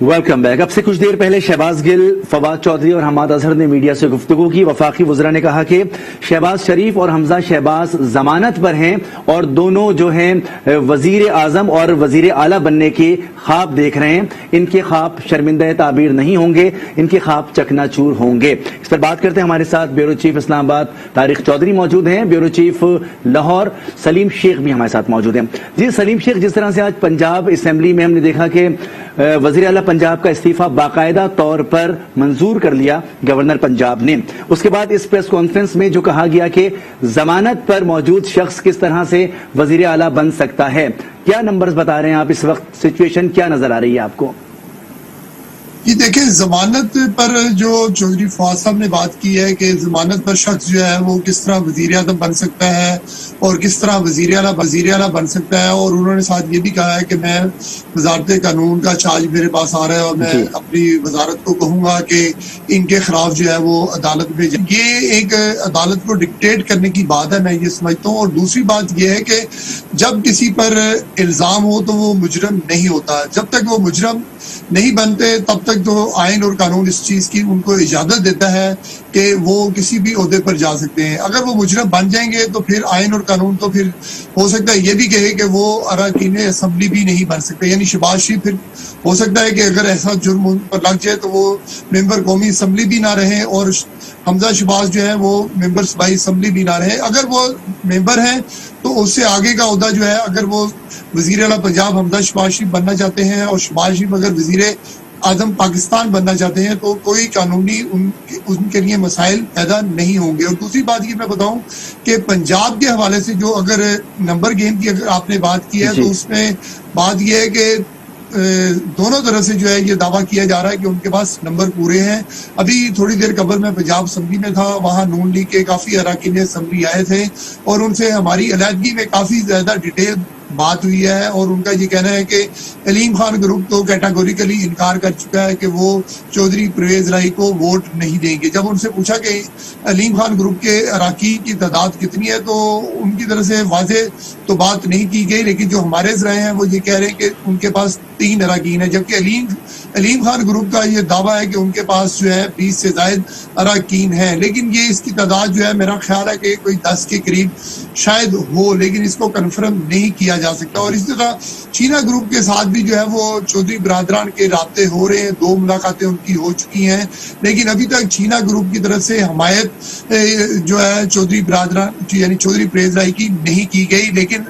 Welcome back. अब से कुछ देर पहले शहबाज गिल, फवाद चौधरी और हमाद अजहर ने मीडिया से गुफ्तगू की। वफाकी वज़रा ने कहा कि शहबाज शरीफ और हमजा शहबाज जमानत पर हैं और दोनों जो हैं वजीर आजम और वजीर आला बनने के ख्वाब देख रहे हैं। इनके ख्वाब शर्मिंदा ताबीर नहीं होंगे, इनके ख्वाब चकनाचूर होंगे। इस पर बात करते हैं। हमारे साथ ब्यूरो चीफ इस्लामाबाद तारिक चौधरी मौजूद हैं, ब्यूरो चीफ लाहौर सलीम शेख भी हमारे साथ मौजूद हैं। जी सलीम शेख, जिस तरह से आज पंजाब असेंबली में हमने देखा कि वजीर आला पंजाब का इस्तीफा बाकायदा तौर पर मंजूर कर लिया गवर्नर पंजाब ने, उसके बाद इस प्रेस कॉन्फ्रेंस में जो कहा गया कि जमानत पर मौजूद शख्स किस तरह से वजीर आला बन सकता है, क्या नंबर्स बता रहे हैं आप इस वक्त? सिचुएशन क्या नजर आ रही है आपको? ये देखिए, जमानत पर जो चौधरी फवाद साहब ने बात की है कि जमानत पर शख्स जो है वो किस तरह वजीर आज़म बन सकता है और किस तरह वजीर आला बन सकता है, और उन्होंने साथ ये भी कहा है कि मैं वजारत कानून का चार्ज मेरे पास आ रहा है और मैं अपनी वजारत को कहूंगा कि इनके खिलाफ जो है वो अदालत में ये एक अदालत को डिक्टेट करने की बात है, मैं ये समझता हूँ। और दूसरी बात ये है कि जब किसी पर इल्जाम हो तो वो मुजरम नहीं होता, जब तक वो मुजरम नहीं बनते तब तक तो आइन और कानून इस चीज की उनको इजाजत देता है कि वो किसी भी ओहदे पर जा सकते हैं। अगर वो मुजरम बन जाएंगे तो फिर आइन और कानून तो फिर हो सकता है ये भी कहे कि वो अरकान असम्बली भी नहीं बन सकते, यानी शहबाज शरीफ फिर हो सकता है कि अगर ऐसा जुर्म उन पर लग जाए तो वो मेंबर कौमी असम्बली भी ना रहे और हमजा शहबाज जो है वो मेंबर सूबाई असम्बली भी ना रहे। अगर वो मेंबर हैं तो उससे आगे का ओहदा जो है, अगर वो वजीर आला पंजाब हमजा शहबाज शरीफ बनना चाहते हैं और शहबाज शरीफ अगर वजीर आजम पाकिस्तान बनना चाहते हैं तो कोई कानूनी उनके लिए मसाइल पैदा नहीं होंगे। और दूसरी बात ये मैं बताऊं कि पंजाब के हवाले से जो अगर नंबर गेम की अगर आपने बात की है तो उसमें बात यह है कि दोनों तरफ से जो है ये दावा किया जा रहा है कि उनके पास नंबर पूरे हैं। अभी थोड़ी देर कबल मैं पंजाब असम्बली में था, वहाँ नून लीग के काफी अरकान असम्बली आए थे और उनसे हमारी अलहदगी में काफी ज्यादा डिटेल बात हुई है और उनका ये कहना है कि अलीम खान ग्रुप तो कैटेगोरिकली इनकार कर चुका है कि वो चौधरी परवेज राही को वोट नहीं देंगे। जब उनसे पूछा कि अलीम खान ग्रुप के अरकान की तादाद कितनी है तो उनकी तरफ से वाज़ेह तो बात नहीं की गई, लेकिन जो हमारे रहे हैं वो ये कह रहे हैं कि उनके पास 3 अरकान है, जबकि अलीम खान ग्रुप का ये दावा है कि उनके पास जो है 20 से ज्यादा अरकान है। लेकिन ये इसकी तादाद जो है मेरा ख्याल है कि कोई 10 के करीब शायद हो, लेकिन इसको कन्फर्म नहीं किया जा सकता। और इसी तरह चीना ग्रुप के साथ भी जो है वो चौधरी बरादरान के राब्ते हो रहे हैं, 2 मुलाकातें उनकी हो चुकी हैं, लेकिन अभी तक चीना ग्रुप की तरफ से हमायत जो है चौधरी बरादरान यानी चौधरी परवेज राही की नहीं की गई। लेकिन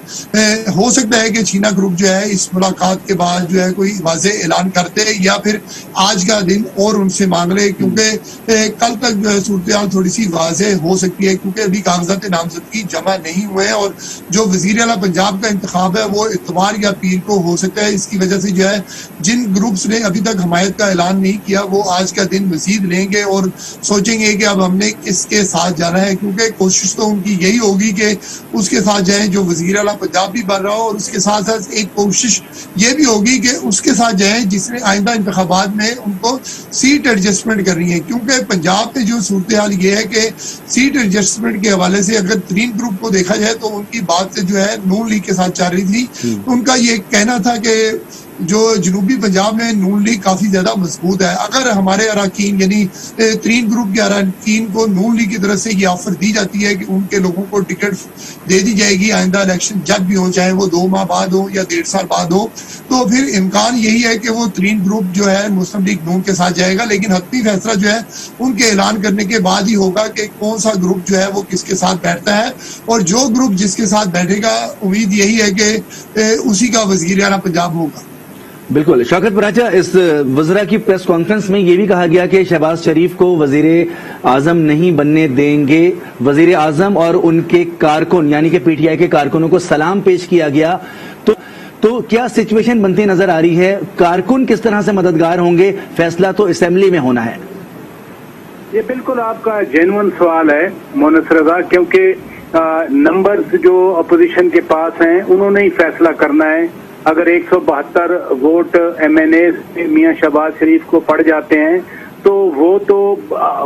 हो सकता है कि चीना ग्रुप जो है इस मुलाकात के बाद जो है कोई वाज़ेह ऐलान करते या फिर आज का दिन और उनसे मांग ले, क्योंकि कल तक सूरत थोड़ी सी वाज़ेह हो सकती है, क्योंकि अभी कागजात नामजदगी जमा नहीं हुए हैं और जो वजीर आला पंजाब का इंतखाब है वो इतवार या पीर को हो सकता है। इसकी वजह से जो है जिन ग्रुप्स ने अभी तक हमायत का ऐलान नहीं किया वो आज का दिन मजीद लेंगे और सोचेंगे कि अब हमने किसके साथ जाना है, क्योंकि कोशिश तो उनकी यही होगी कि उसके साथ जाए जो वजीर आला पंजाब भी बन रहा हो, और उसके साथ साथ एक कोशिश ये भी होगी कि उसके साथ जाए जिसने आइंदा इंतखाबात में उनको सीट एडजस्टमेंट करनी है। क्योंकि पंजाब में जो सूरत हाल ये है कि सीट एडजस्टमेंट के हवाले से अगर 3 ग्रुप को देखा जाए तो उनकी बात से जो है नून लीग के साथ चल रही थी। उनका ये कहना था कि जो जनूबी पंजाब में नून लीग काफी ज्यादा मजबूत है, अगर हमारे अरकान यानी 3 ग्रुप के अरकान को नून लीग की तरफ से ये ऑफर दी जाती है कि उनके लोगों को टिकट दे दी जाएगी आइंदा इलेक्शन जब भी हो, चाहे वो 2 माह बाद हो या 1.5 साल बाद हो, तो फिर इम्कान यही है कि वो 3 ग्रुप जो है मुस्लिम लीग नून के साथ जाएगा। लेकिन हतमी फैसला जो है उनके ऐलान करने के बाद ही होगा कि कौन सा ग्रुप जो है वो किसके साथ बैठता है, और जो ग्रुप जिसके साथ बैठेगा उम्मीद यही है कि उसी का वजीर आला पंजाब होगा। बिल्कुल शौकत बराचा, इस वज़रा की प्रेस कॉन्फ्रेंस में ये भी कहा गया कि शहबाज शरीफ को वजीर आजम नहीं बनने देंगे। वजीर आजम और उनके कारकुन यानी कि पीटीआई के कारकुनों को सलाम पेश किया गया, तो क्या सिचुएशन बनती नजर आ रही है? कारकुन किस तरह से मददगार होंगे? फैसला तो असेंबली में होना है। ये बिल्कुल आपका जेन्युइन सवाल है मोनस रजा, क्योंकि नंबर्स जो अपोजिशन के पास हैं उन्होंने ही फैसला करना है। अगर 172 वोट MNA मियां शहबाज शरीफ को पड़ जाते हैं तो वो तो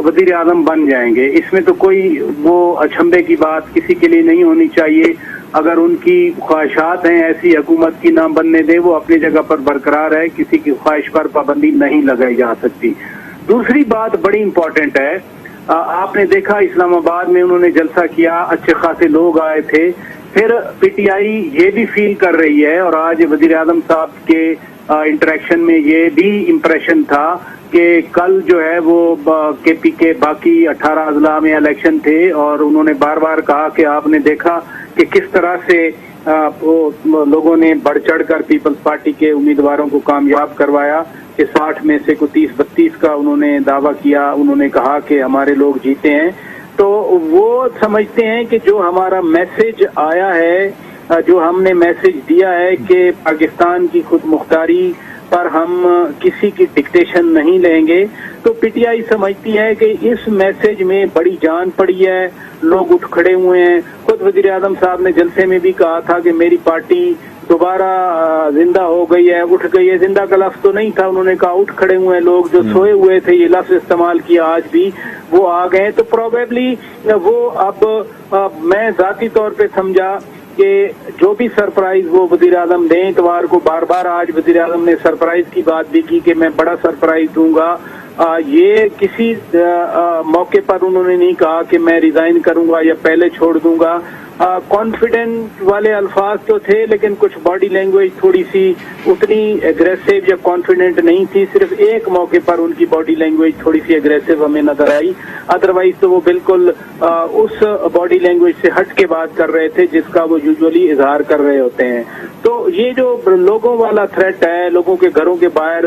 वजीर आजम बन जाएंगे, इसमें तो कोई वो अचंभे की बात किसी के लिए नहीं होनी चाहिए। اگر ان کی خواہشات ہیں ایسی حکومت کی نہ بننے دیں، وہ اپنی جگہ پر برقرار ہے، کسی کی خواہش پر پابندی نہیں لگائی جا سکتی۔ دوسری بات بڑی امپورٹنٹ ہے، آپ نے دیکھا اسلام آباد میں انہوں نے جلسہ کیا، اچھے خاصے لوگ آئے تھے، پھر پی ٹی آئی یہ بھی فیل کر رہی ہے اور آج وزیر اعظم صاحب کے انٹریکشن میں یہ بھی امپریشن تھا کہ کل جو ہے وہ کے پی کے باقی 18 اضلاع میں الیکشن تھے اور انہوں نے بار بار کہا کہ آپ نے دیکھا کہ کس طرح سے لوگوں نے بڑھ چڑھ کر پیپلز پارٹی کے امیدواروں کو کامیاب کروایا کہ 60 میں سے کو 30-32 کا انہوں نے دعویٰ کیا، انہوں نے کہا کہ ہمارے لوگ جیتے ہیں۔ تو وہ سمجھتے ہیں کہ جو ہمارا میسج آیا ہے، جو ہم نے میسج دیا ہے کہ پاکستان کی خود مختاری پر ہم کسی کی ڈکٹیشن نہیں لیں گے، تو پی ٹی آئی سمجھتی ہے کہ اس میسج میں بڑی جان پڑی ہے، لوگ اٹھ کھڑے ہوئے ہیں۔ خود وزیر اعظم صاحب نے جلسے میں بھی کہا تھا کہ میری پارٹی دوبارہ زندہ ہو گئی ہے، اٹھ گئی ہے۔ زندہ کا لفظ تو نہیں تھا، انہوں نے کہا اٹھ کھڑے ہوئے ہیں لوگ، جو سوئے ہوئے تھے یہ لفظ استعمال کیا، آج بھی وہ آ گئے۔ تو پروبیبلی وہ اب میں ذاتی طور پہ سمجھا کہ جو بھی سرپرائز وہ وزیر اعظم دیں اتوار کو، بار بار آج وزیر اعظم نے سرپرائز کی بات بھی کی کہ میں بڑا سرپرائز دوں گا، یہ کسی موقع پر انہوں نے نہیں کہا کہ میں ریزائن کروں گا یا پہلے چھوڑ دوں گا۔ کانفیڈنٹ والے الفاظ تو تھے لیکن کچھ باڈی لینگویج تھوڑی سی اتنی اگریسو یا کانفیڈنٹ نہیں تھی، صرف ایک موقع پر ان کی باڈی لینگویج تھوڑی سی اگریسو ہمیں نظر آئی، ادروائز تو وہ بالکل اس باڈی لینگویج سے ہٹ کے بات کر رہے تھے جس کا وہ یوزولی اظہار کر رہے ہوتے ہیں۔ تو یہ جو لوگوں والا تھریٹ ہے، لوگوں کے گھروں کے باہر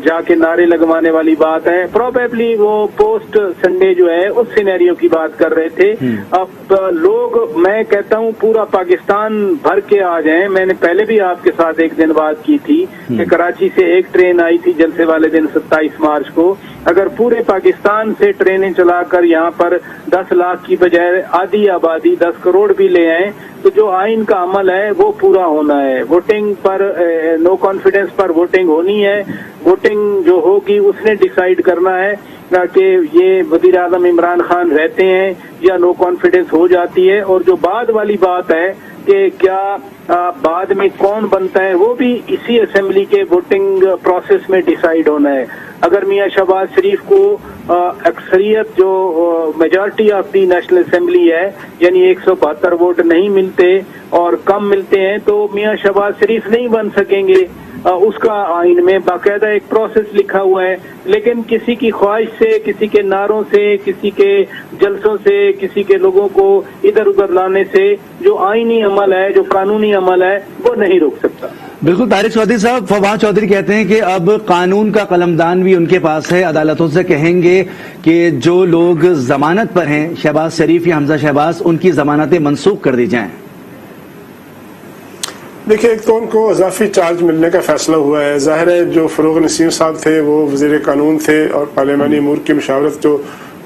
جا کے نعرے لگوانے والی بات ہے، پروبیبلی وہ پوسٹ سنڈے جو ہے اس سینیریو کی بات کر رہے تھے۔ اب لوگ، میں کہتا ہوں پورا پاکستان بھر کے آ جائیں۔ میں نے پہلے بھی آپ کے ساتھ ایک دن بات کی تھی کہ کراچی سے ایک ٹرین آئی تھی جلسے والے دن 27 مارچ کو، اگر پورے پاکستان سے ٹرینیں چلا کر یہاں پر 10 لاکھ کی بجائے آدھی آبادی 10 کروڑ بھی لے آئیں تو جو آئین کا عمل ہے وہ پورا ہونا ہے۔ ووٹنگ پر نو کانفیڈنس پر ووٹنگ ہونی ہے، ووٹنگ جو ہوگی اس نے ڈیسائیڈ کرنا ہے کہ یہ وزیر اعظم عمران خان رہتے ہیں یا نو کانفیڈنس ہو جاتی ہے۔ اور جو بعد والی بات ہے کہ کیا بعد میں کون بنتا ہے، وہ بھی اسی اسمبلی کے ووٹنگ پروسیس میں ڈیسائیڈ ہونا ہے۔ اگر میاں شہباز شریف کو اکثریت جو majority of the national assembly ہے یعنی 172 ووٹ نہیں ملتے اور کم ملتے ہیں تو میاں شہباز شریف نہیں بن سکیں گے۔ اس کا آئین میں باقاعدہ ایک پروسیس لکھا ہوا ہے، لیکن کسی کی خواہش سے، کسی کے نعروں سے، کسی کے جلسوں سے، کسی کے لوگوں کو ادھر ادھر لانے سے جو آئینی عمل ہے، جو قانونی عمل ہے، وہ نہیں روک سکتا۔ بالکل طارق چودھری صاحب، فواد چودھری کہتے ہیں کہ اب قانون کا قلمدان بھی ان کے پاس ہے، عدالتوں سے کہیں گے کہ جو لوگ ضمانت پر ہیں، شہباز شریف یا حمزہ شہباز، ان کی ضمانتیں منسوخ کر دی جائیں۔ دیکھیں، ایک تو ان کو اضافی چارج ملنے کا فیصلہ ہوا ہے۔ ظاہر ہے جو فروغ نسیم صاحب تھے وہ وزیر قانون تھے اور پارلیمانی امور کی مشاورت جو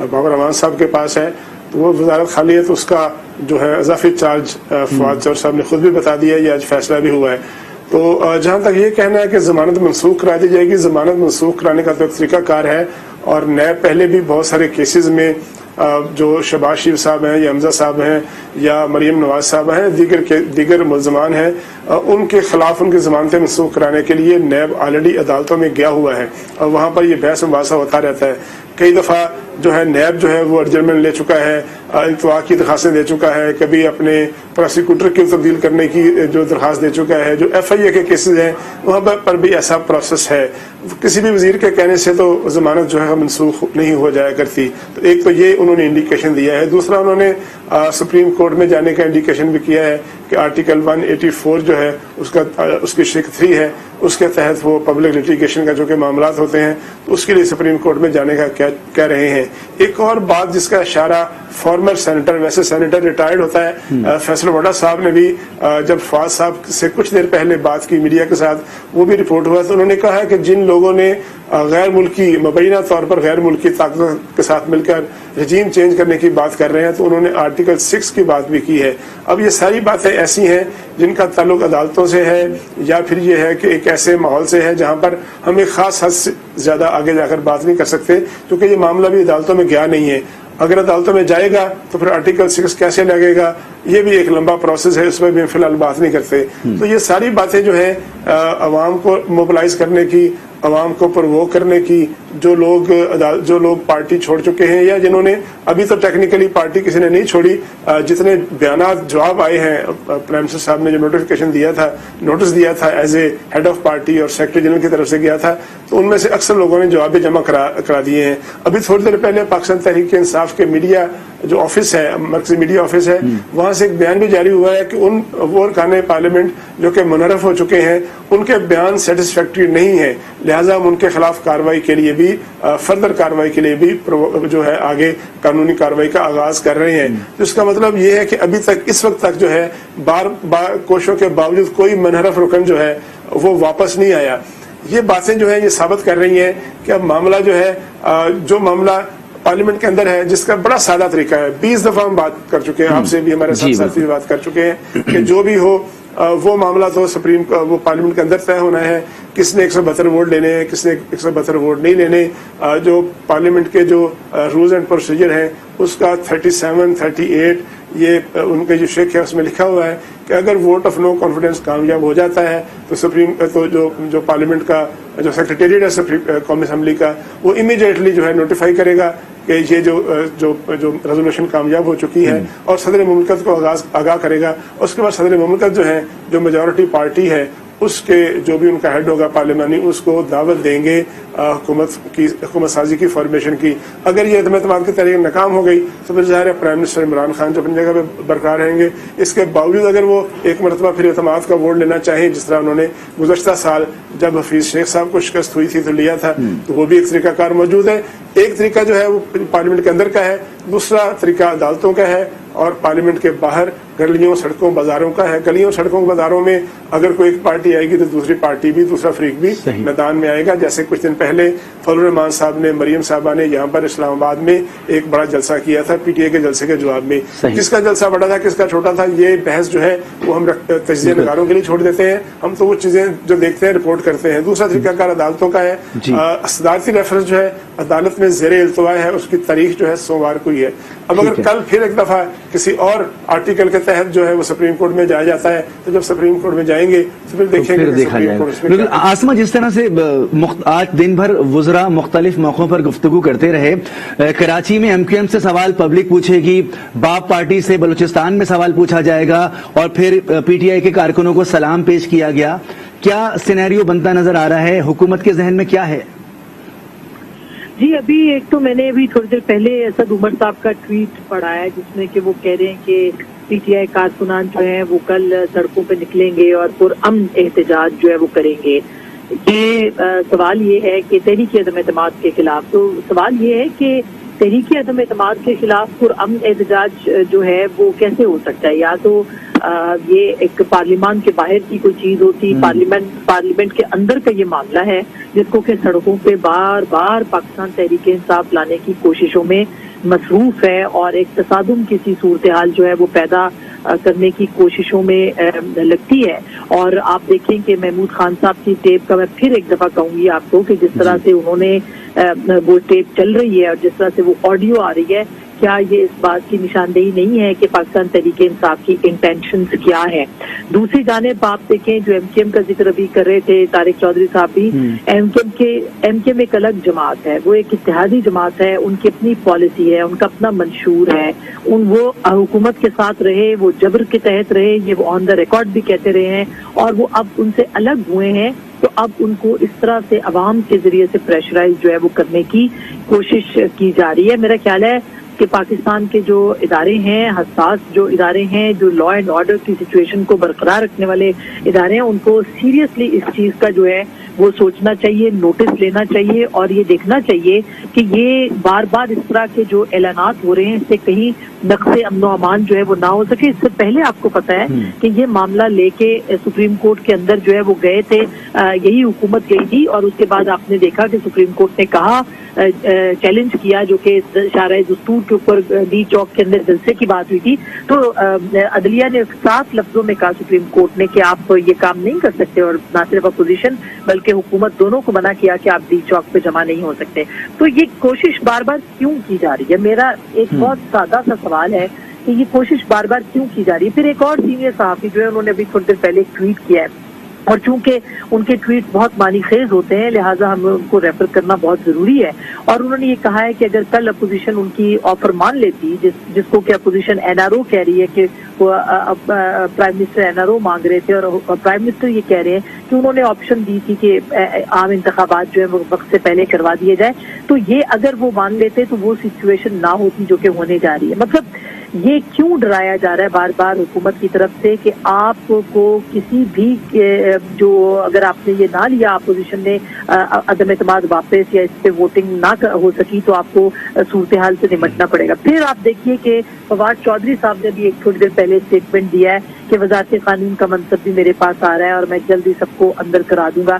بابر امان صاحب کے پاس ہے تو وہ وزارت خالی ہے، تو اس کا جو ہے اضافی چارج فواد چودھری صاحب نے خود بھی بتا دیا ہے، یہ آج فیصلہ بھی ہوا ہے۔ تو جہاں تک یہ کہنا ہے کہ ضمانت منسوخ کرا دی جائے گی، ضمانت منسوخ کرانے کا تو ایک طریقہ کار ہے اور نیب پہلے بھی بہت سارے کیسز میں جو شہباز شریف صاحب ہیں یا حمزہ صاحب ہیں یا مریم نواز صاحب ہیں، دیگر ملزمان ہیں، ان کے خلاف ان کی ضمانتیں منسوخ کرانے کے لیے نیب آلریڈی عدالتوں میں گیا ہوا ہے اور وہاں پر یہ بحث مباحثہ ہوتا رہتا ہے۔ کئی دفعہ جو ہے نیب جو ہے وہ ایڈجرمنٹ لے چکا ہے، التوا کی درخواستیں دے چکا ہے، کبھی اپنے پروسیکیوٹر کی تبدیل کرنے کی جو درخواست دے چکا ہے۔ جو ایف آئی اے کے کیسز ہیں وہاں پر بھی ایسا پروسیس ہے، کسی بھی وزیر کے کہنے سے تو ضمانت جو ہے منسوخ نہیں ہو جایا کرتی۔ تو ایک تو یہ انہوں نے انڈیکیشن دیا ہے، دوسرا انہوں نے سپریم کورٹ میں جانے کا انڈیکیشن بھی کیا ہے کہ آرٹیکل 184 جو ہے اس کی شق 3 ہے، اس کے تحت وہ پبلک لٹیگیشن کا جو کہ معاملات ہوتے ہیں تو اس کے لیے سپریم کورٹ میں جانے کا کہہ رہے ہیں۔ ایک اور بات جس کا اشارہ فارمر سینیٹر، ویسے سینیٹر ریٹائرڈ ہوتا ہے، فیصل وڈا صاحب نے بھی جب فواد صاحب سے کچھ دیر پہلے بات کی میڈیا کے ساتھ، وہ بھی رپورٹ ہوا تو انہوں نے کہا ہے کہ جن لوگوں نے غیر ملکی مبینہ طور پر غیر ملکی طاقتوں کے ساتھ مل کر رجیم چینج کرنے کی بات کر رہے ہیں تو انہوں نے آرٹیکل 6 کی بات بھی کی ہے۔ اب یہ ساری باتیں ایسی ہیں جن کا تعلق عدالتوں سے ہے یا پھر یہ ہے کہ ایک ایسے ماحول سے ہے جہاں پر ہم ایک خاص حد سے زیادہ آگے جا کر بات نہیں کر سکتے کیونکہ یہ معاملہ بھی عدالتوں میں گیا نہیں ہے۔ अगर अदालतों में जाएगा तो फिर आर्टिकल 6 कैसे लगेगा, ये भी एक लंबा प्रोसेस है, उसमें भी हम फिलहाल बात नहीं करते। तो ये सारी बातें जो है अवाम को मोबिलाइज करने की, अवाम को प्रोवोक करने की, जो लोग पार्टी छोड़ चुके हैं या जिन्होंने अभी तो टेक्निकली पार्टी किसी ने नहीं छोड़ी, जितने बयानात जवाब आए हैं, प्राइम मिनिस्टर साहब ने जो नोटिफिकेशन दिया था, नोटिस दिया था as a head of party और सेक्रेटरी जनरल की तरफ से गया था, तो उनमें से अक्सर लोगों ने जवाब भी जमा करा दिए हैं। अभी थोड़ी देर पहले पाकिस्तान तहरीक इंसाफ के मीडिया जो ऑफिस है, मरकजी मीडिया ऑफिस है, वहां से एक बयान भी जारी हुआ है कि वो अरकान पार्लियामेंट जो कि मुनहरफ हो चुके हैं, उनके बयान सेटिस्फैक्ट्री नहीं है, लिहाजा हम उनके खिलाफ कार्रवाई के लिए भी, फर्दर कार्रवाई के लिए भी जो है आगे कानूनी कार्रवाई का आगाज कर रहे हैं। तो इसका मतलब ये है कि अभी तक, इस वक्त तक जो है बार कोशिशों के बावजूद कोई मुनहरफ रुकन जो है वो वापस नहीं आया। ये बातें जो है ये साबित कर रही हैं कि अब मामला जो है, जो मामला पार्लियामेंट के अंदर है, जिसका बड़ा सादा तरीका है, 20 दफा हम बात कर चुके हैं, आपसे भी, हमारे साथी भी बात कर चुके हैं कि जो भी हो वो मामला तो वो पार्लियामेंट के अंदर तय होना है, किसने 172 वोट लेने हैं, किसने 172 वोट नहीं लेने। जो पार्लियामेंट के जो रूल्स एंड प्रोसीजर हैं उसका 37, 38 ये उनके जो शेख है उसमें लिखा हुआ है कि अगर वोट ऑफ नो कॉन्फिडेंस कामयाब हो जाता है तो जो पार्लियामेंट का जो सेक्रेटेरिएट है कौमी असम्बली का, वो इमीडिएटली जो है नोटिफाई करेगा कि ये जो रेजोल्यूशन कामयाब हो चुकी है, और सदर मुमलकत को आगाह करेगा। उसके बाद सदर मुमलकत जो है, जो मेजॉरिटी पार्टी है, उसके जो भी उनका हेड होगा पार्लियामानी, उसको दावत देंगे हुकूमत साजी की फॉर्मेशन की। अगर ये अदम-ए-एतमाद की तहरीक नाकाम हो गई तो फिर ज़ाहिर है प्राइम मिनिस्टर इमरान खान जो अपनी जगह पे बरकरार रहेंगे। इसके बावजूद अगर वो एक मरतबा फिर एतमाद का वोट लेना चाहें, जिस तरह उन्होंने गुज़श्ता साल जब हफीज शेख साहब को शिकस्त हुई थी तो लिया था, तो वो भी एक तरीकाकार मौजूद है। एक तरीका जो है वो पार्लियामेंट के अंदर का है, दूसरा तरीका अदालतों का है, और पार्लियामेंट के बाहर गलियों, सड़कों, बाजारों का है। गलियों, सड़कों, बाजारों में अगर कोई एक पार्टी आएगी तो दूसरी पार्टी भी, दूसरा फरीक भी मैदान में आएगा। जैसे कुछ दिन पहले फजलुर रहमान साहब ने, मरियम साहबा ने यहाँ पर इस्लामाबाद में एक बड़ा जलसा किया था पीटीआई के जलसे के जवाब में। किसका जलसा बड़ा था, किसका छोटा था, ये बहस जो है वो हम तज्जिया नगारों के लिए छोड़ देते हैं। हम तो वो चीजें जो देखते हैं रिपोर्ट करते हैं। दूसरा तरीकाकार अदालतों का है। सदारती रेफरेंस जो है अदालत में ज़ेरे इल्तवा है, उसकी तारीख जो है सोमवार को ही है। अब अगर कल फिर एक दफा किसी और आर्टिकल के तहत जो है वो सुप्रीम कोर्ट में जाया जाता है, तो जब सुप्रीम कोर्ट में जाएंगे तो फिर देखेंगे तो देखा जाएगा। आसमा, जिस तरह से आज दिन भर वुज़रा मुख्तलिफ मौकों पर गुफ्तगू करते रहे, कराची में एमक्यूएम से सवाल पब्लिक पूछेगी, बाप पार्टी से बलूचिस्तान में सवाल पूछा जाएगा, और फिर पीटीआई के कारकुनों को सलाम पेश किया गया। क्या सिनेरियो बनता नजर आ रहा है? हुकूमत के जहन में क्या है? जी, अभी एक तो मैंने अभी थोड़ी देर पहले असद उमर साहब का ट्वीट पढ़ा है, जिसमें कि वो कह रहे हैं कि पीटीआई कारकुनान जो है वो कल सड़कों पे निकलेंगे और पुरअमन एहतजाज जो है वो करेंगे। ये सवाल ये है कि तहरीक अदम-ए-एतमाद के खिलाफ, तो सवाल ये है कि तहरीक अदम-ए-एतमाद के खिलाफ पुरअमन एहतजाज जो है वो कैसे हो सकता है? या तो ये एक पार्लियामान के बाहर की कोई चीज होती, पार्लियामेंट के अंदर का ये मामला है जिसको कि सड़कों पे बार बार पाकिस्तान तहरीक इंसाफ लाने की कोशिशों में मसरूफ है, और एक तसादुम किसी सूरत हाल जो है वो पैदा करने की कोशिशों में लगती है। और आप देखें कि महमूद खान साहब की टेप का मैं फिर एक दफा कहूंगी आपको कि जिस तरह से उन्होंने वो टेप चल रही है और जिस तरह से वो ऑडियो आ रही है, क्या ये इस बात की निशानदेही नहीं है कि पाकिस्तान तहरीक इंसाफ की इंटेंशंस क्या है? दूसरी जानिब आप देखें, जो एमकेएम का जिक्र अभी कर रहे थे तारिक चौधरी साहब भी, एमकेएम एक अलग जमात है, वो एक इत्तेहादी जमात है, उनकी अपनी पॉलिसी है, उनका अपना मंशूर है, वो हुकूमत के साथ रहे, वो जबर के तहत रहे, ये वो ऑन द रिकॉर्ड भी कहते रहे हैं, और वो अब उनसे अलग हुए हैं। तो अब उनको इस तरह से अवाम के जरिए से प्रेशराइज जो है वो करने की कोशिश की जा रही है। मेरा ख्याल है कि पाकिस्तान के जो इदारे हैं, हसास जो इदारे हैं, जो लॉ एंड ऑर्डर की सिचुएशन को बरकरार रखने वाले इदारे हैं, उनको सीरियसली इस चीज का जो है वो सोचना चाहिए, नोटिस लेना चाहिए, और ये देखना चाहिए कि ये बार बार इस तरह के जो ऐलानात हो रहे हैं इससे कहीं नक्शे अमनो अमान जो है वो ना हो सके। इससे पहले आपको पता है कि ये मामला लेके सुप्रीम कोर्ट के अंदर जो है वो गए थे, यही हुकूमत गई थी, और उसके बाद आपने देखा कि सुप्रीम कोर्ट ने कहा, चैलेंज किया, जो कि शाराए दस्तूर के ऊपर डी चौक के अंदर जलसे की बात हुई थी, तो अदलिया ने साफ लफ्जों में कहा सुप्रीम कोर्ट ने कि आप ये काम नहीं कर सकते, और ना सिर्फ अपोजिशन बल्कि हुकूमत दोनों को मना किया कि आप डी चौक पे जमा नहीं हो सकते। तो ये कोशिश बार बार क्यों की जा रही है? मेरा एक बहुत सादा सा सवाल है कि ये कोशिश बार बार क्यों की जा रही है। फिर एक और सीनियर सहाफी जो है उन्होंने अभी थोड़ी देर पहले एक ट्वीट किया है, और चूंकि उनके ट्वीट बहुत मानीखेज होते हैं लिहाजा हमें उनको रेफर करना बहुत जरूरी है। और उन्होंने ये कहा है कि अगर कल अपोजिशन उनकी ऑफर मान लेती, जिसको कि अपोजिशन एनआरओ कह रही है कि वो प्राइम मिनिस्टर एनआरओ मांग रहे थे, और प्राइम मिनिस्टर ये कह रहे हैं कि उन्होंने ऑप्शन दी थी कि आम इंतखाबात जो है वो वक्त से पहले करवा दिए जाए, तो ये अगर वो मान लेते तो वो सिचुएशन ना होती जो कि होने जा रही है। मतलब ये क्यों डराया जा रहा है बार बार हुकूमत की तरफ से कि आपको किसी भी जो अगर आपने ये ना लिया, अपोजिशन ने अदम एतमाद वापस या इस पे वोटिंग ना हो सकी, तो आपको सूरत हाल से निपटना पड़ेगा। फिर आप देखिए कि फवाद चौधरी साहब ने भी एक थोड़ी देर पहले स्टेटमेंट दिया है कि वजारत कानून का मनसब भी मेरे पास आ रहा है और मैं जल्दी सबको अंदर करा दूंगा।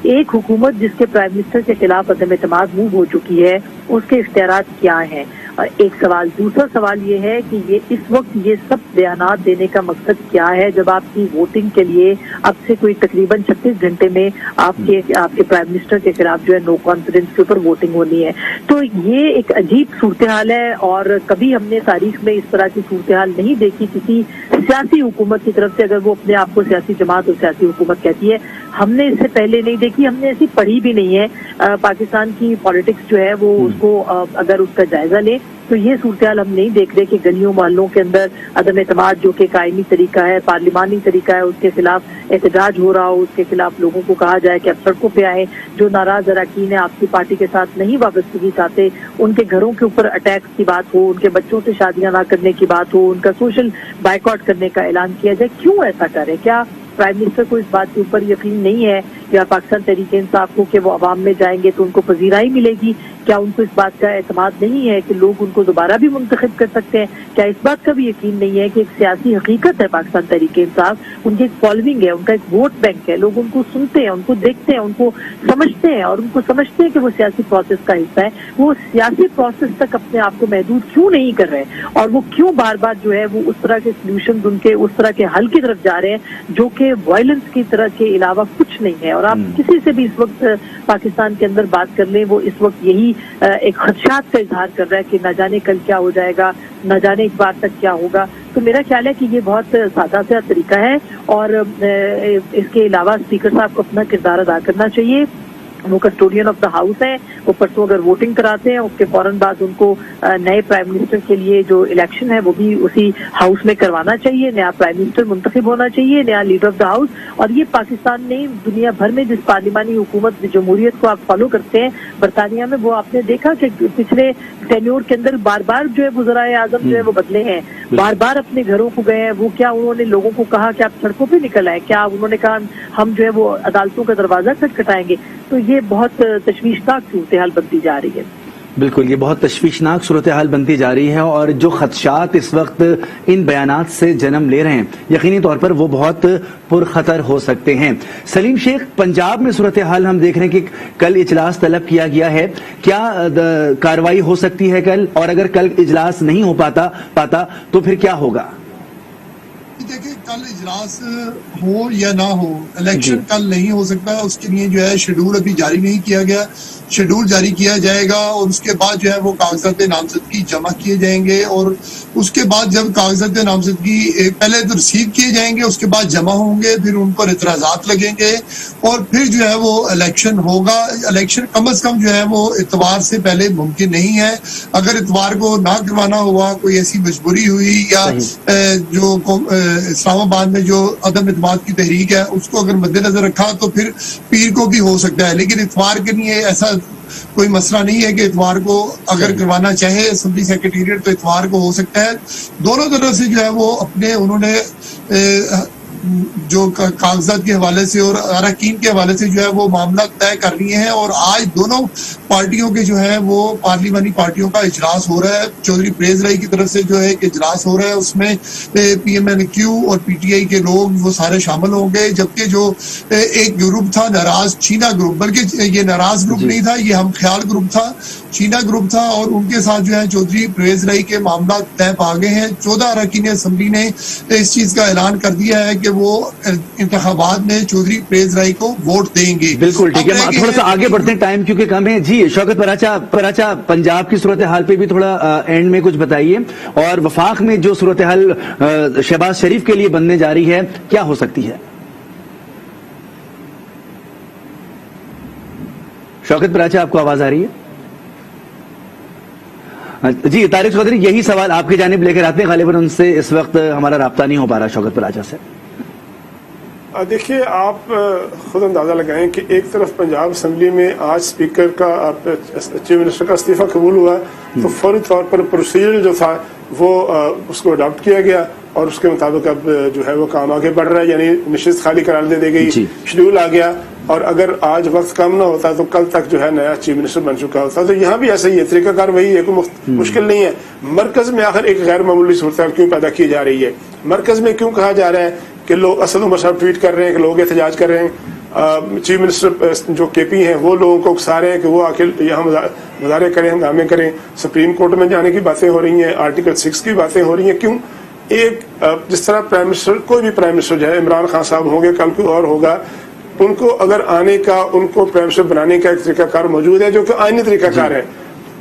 एक हुकूमत जिसके प्राइम मिनिस्टर के खिलाफ अदम एतमाद मूव हो चुकी है, उसके इख्तियारात क्या हैं? और एक सवाल, दूसरा सवाल ये है कि ये इस वक्त ये सब बयानात देने का मकसद क्या है जब आपकी वोटिंग के लिए अब से कोई तकरीबन 36 घंटे में आपके प्राइम मिनिस्टर के खिलाफ जो है नो कॉन्फिडेंस के ऊपर वोटिंग होनी है। तो ये एक अजीब सूरत हाल है, और कभी हमने तारीख में इस तरह की सूरत हाल नहीं देखी किसी सियासी हुकूमत की तरफ से। अगर वो अपने आप को सियासी जमात और सियासी हुकूमत कहती है, हमने इससे पहले नहीं देखी, हमने ऐसी पढ़ी भी नहीं है। पाकिस्तान की पॉलिटिक्स जो है वो उसको अगर उसका जायजा ले तो ये सूरत हाल हम नहीं देख रहे कि गलियों मोहल्लों के अंदर अदम एतमाद जो कि कायमी तरीका है, पार्लिमानी तरीका है, उसके खिलाफ एहतजाज हो रहा हो, उसके खिलाफ लोगों को कहा जाए कि अब सड़कों पे आए। जो नाराज अरकान है आपकी पार्टी के साथ नहीं वाबस्तगी चाहते, उनके घरों के ऊपर अटैक की बात हो, उनके बच्चों से शादियां ना करने की बात हो, उनका सोशल बाइकआउट करने का ऐलान किया जाए। क्यों ऐसा करे? क्या प्राइम मिनिस्टर को इस बात के ऊपर यकीन नहीं है या पाकिस्तान तहरीक इंसाफ को कि वो अवाम में जाएंगे तो उनको पजीराई मिलेगी? क्या उनको इस बात का एतमाद नहीं है कि लोग उनको दोबारा भी मुंतखब कर सकते हैं? क्या इस बात का भी यकीन नहीं है कि एक सियासी हकीकत है पाकिस्तान तहरीक इंसाफ, उनकी एक फॉलोइंग है, उनका एक वोट बैंक है, लोग उनको सुनते हैं, उनको देखते हैं, उनको समझते हैं और उनको समझते हैं कि वो सियासी प्रोसेस का हिस्सा है। वो सियासी प्रोसेस तक अपने आप को महदूद क्यों नहीं कर रहे, और वो क्यों बार बार जो है वो उस तरह के सोल्यूशन, उनके उस तरह के हल की तरफ जा रहे हैं जो कि वायलेंस की तरह के अलावा कुछ नहीं है? और आप किसी से भी इस वक्त पाकिस्तान के अंदर बात कर लें, वो इस वक्त यही एक खदशात का इजहार कर रहा है कि न जाने कल क्या हो जाएगा, न जाने एक बार तक क्या होगा। तो मेरा ख्याल है कि ये बहुत सादा सा तरीका है, और इसके अलावा स्पीकर साहब को अपना किरदार अदा करना चाहिए। वो कस्टोडियन ऑफ द हाउस है, वो परसों अगर वोटिंग कराते हैं उसके फौरन बाद उनको नए प्राइम मिनिस्टर के लिए जो इलेक्शन है वो भी उसी हाउस में करवाना चाहिए, नया प्राइम मिनिस्टर मुंतखब होना चाहिए, नया लीडर ऑफ द हाउस। और ये पाकिस्तान ने दुनिया भर में जिस पार्लिमानी हुकूमत जमहूरियत को आप फॉलो करते हैं, बरतानिया में वो आपने देखा कि पिछले टेन्योर के अंदर बार बार जो है वज़राए आज़म जो है वो बदले हैं, बार बार अपने घरों को गए हैं। वो क्या उन्होंने लोगों को कहा कि आप सड़कों पे निकल आए? क्या उन्होंने कहा हम जो है वो अदालतों का दरवाजा खटखटाएंगे? तो ये बहुत तशवीशनाक सूरत हाल बनती जा रही है। बिल्कुल, ये बहुत तशवीशनाक सूरत हाल बनती जा रही है, और जो खदशात इस वक्त इन बयानात से जन्म ले रहे हैं यकीनी तौर पर वो बहुत पुरखतर हो सकते हैं। सलीम शेख, पंजाब में सूरत हाल हम देख रहे हैं कि कल इजलास तलब किया गया है, क्या कार्रवाई हो सकती है कल? और अगर कल इजलास नहीं हो पाता तो फिर क्या होगा? देखिए, कल इजलास हो या ना हो, इलेक्शन कल नहीं हो सकता। उसके लिए जो है शेड्यूल अभी जारी नहीं किया गया, शेड्यूल जारी किया जाएगा और उसके बाद जो है वो कागजात नामजदगी जमा किए जाएंगे, और उसके बाद जब कागजात नामजदगी पहले तो रिसीव किए जाएंगे, उसके बाद जमा होंगे, फिर उन पर इतराजात लगेंगे और फिर जो है वो इलेक्शन होगा। इलेक्शन कम अज कम जो है वो इतवार से पहले मुमकिन नहीं है। अगर इतवार को ना करवाना हुआ, कोई ऐसी मजबूरी हुई या जो इस्लामाबाद में जो अदम इत्मीनान की तहरीक है उसको अगर मद्देनजर रखा तो फिर पीर को भी हो सकता है, लेकिन इतवार के लिए ऐसा कोई मसला नहीं है कि इतवार को अगर करवाना चाहे असेंबली सेक्रेटेरिएट तो इतवार को हो सकता है। दोनों तरफ से जो है वो अपने उन्होंने जो कागजात के हवाले से और अरकान के हवाले से जो है वो मामला तय कर लिए हैं। और आज दोनों पार्टियों के जो है वो पार्लिमानी पार्टियों का इजलास हो रहा है। चौधरी परवेज इलाही की तरफ से जो है एक इजलास हो रहा है, उसमें PMNQ और PTI के लोग वो सारे शामिल होंगे। जबकि जो एक ग्रुप था नाराज चीना ग्रुप, बल्कि ये नाराज ग्रुप नहीं था, ये हम ख्याल ग्रुप था, चीना ग्रुप था, और उनके साथ जो है चौधरी परवेज इलाही के मामला तय पा गए हैं। 14 अरकान असम्बली ने इस चीज का ऐलान कर दिया है कि वो इंतखाबात में चौधरी परवेज इलाही को वोट देंगे। बिल्कुल ठीक है, थोड़ा सा आगे बढ़ते हैं, टाइम क्योंकि कम है। जी शौकत पराचा, पंजाब की सूरत हाल पे भी थोड़ा एंड में कुछ बताइए, और वफाक में जो सूरत हाल शहबाज शरीफ के लिए बनने जा रही है क्या हो सकती है? शौकत पराचा, आपको आवाज आ रही है? जी तारिक चौधरी, यही सवाल आपकी जानिब लेकर आते हैं, गालिबन उनसे इस वक्त हमारा राब्ता नहीं हो पा रहा शौकत पराचा से। देखिए, आप खुद अंदाजा लगाएं कि एक तरफ पंजाब असम्बली में आज स्पीकर का चीफ मिनिस्टर का इस्तीफा कबूल हुआ, तो फौरी तौर पर प्रोसीजर जो था वो उसको अडॉप्ट किया गया और उसके मुताबिक अब जो है वो काम आगे बढ़ रहा है, यानी निश्चित खाली करार दे दी गई, शेड्यूल आ गया। और अगर आज वक्त कम ना होता तो कल तक जो है नया चीफ मिनिस्टर बन चुका होता। तो यहाँ भी ऐसा ही है, तरीकाकार वही है, कोई मुश्किल नहीं है। मरकज में आखिर एक गैर मामूली सूरत क्यों पैदा की जा रही है? मरकज में क्यों कहा जा रहा है कि लोग, असद उमर साहब ट्वीट कर रहे हैं कि लोग एहतजाज कर रहे हैं, चीफ मिनिस्टर जो KP हैं वो लोगों को उकसा रहे हैं कि वो आखिर यहाँ मुजाहरे करें, हंगामे करें, सुप्रीम कोर्ट में जाने की बातें हो रही हैं, आर्टिकल 6 की बातें हो रही हैं। क्यों? एक जिस तरह प्राइम मिनिस्टर, कोई भी प्राइम मिनिस्टर जो है, इमरान खान साहब होंगे, कल कोई और होगा, उनको अगर आने का, उनको प्राइम मिनिस्टर बनाने का एक तरीकाकार मौजूद है जो कि आईनी तरीकाकार है,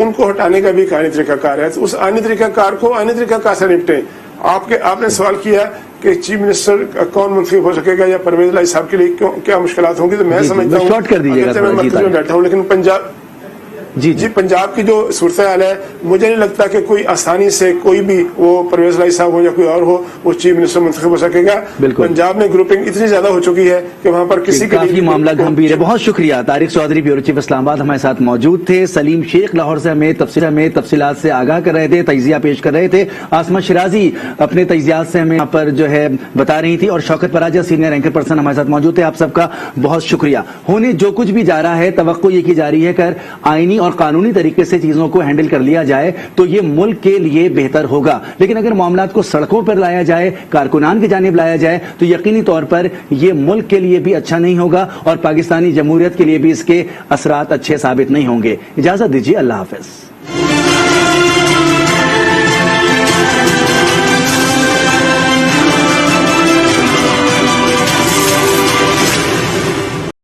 उनको हटाने का भी एक आईनी तरीकाकार है। तो उस आईनी तरीकाकार को आईनी तरीकाकार से निपटे। आपने सवाल किया कि चीफ मिनिस्टर कौन मुंतखब हो सकेगा या परवेज इलाही साहब के लिए क्या मुश्किलात होंगी, तो मैं समझता हूँ शॉर्ट कर दीजिएगा, मैं मरकज में बैठा हूँ, लेकिन पंजाब जी पंजाब की जो सूरत हाल है, मुझे नहीं लगता कि कोई आसानी से कोई भी, वो परवेज इलाही साहब हो या कोई और हो, वो चीफ मिनिस्टर मुंतखब हो सकेगा। पंजाब में ग्रुपिंग इतनी ज्यादा हो चुकी है कि वहां पर किसी के लिए मामला गंभीर है। बहुत शुक्रिया। तारिक चौधरी, ब्यूरो चीफ इस्लामाबाद हमारे साथ मौजूद थे। सलीम शेख लाहौर से हमें तफसीलात से आगाह कर रहे थे, तजिया पेश कर रहे थे। आसमा शिराजी अपने तजियात से हमें यहाँ पर जो है बता रही थी, और Shaukat Paracha senior anchor person हमारे साथ मौजूद थे। आप सबका बहुत शुक्रिया। होने जो कुछ भी जा रहा है, तवक्को ये की जा रही है कर आईनी और कानूनी तरीके से चीजों को हैंडल कर लिया जाए तो ये मुल्क के लिए बेहतर होगा। लेकिन अगर मामलात को सड़कों पर लाया जाए, कारकुनान की जानिब लाया जाए, तो यकीनी तौर पर ये मुल्क के लिए भी अच्छा नहीं होगा और पाकिस्तानी जमहूरियत के लिए भी इसके असरात अच्छे साबित नहीं होंगे। इजाजत दीजिए, अल्लाह हाफिज।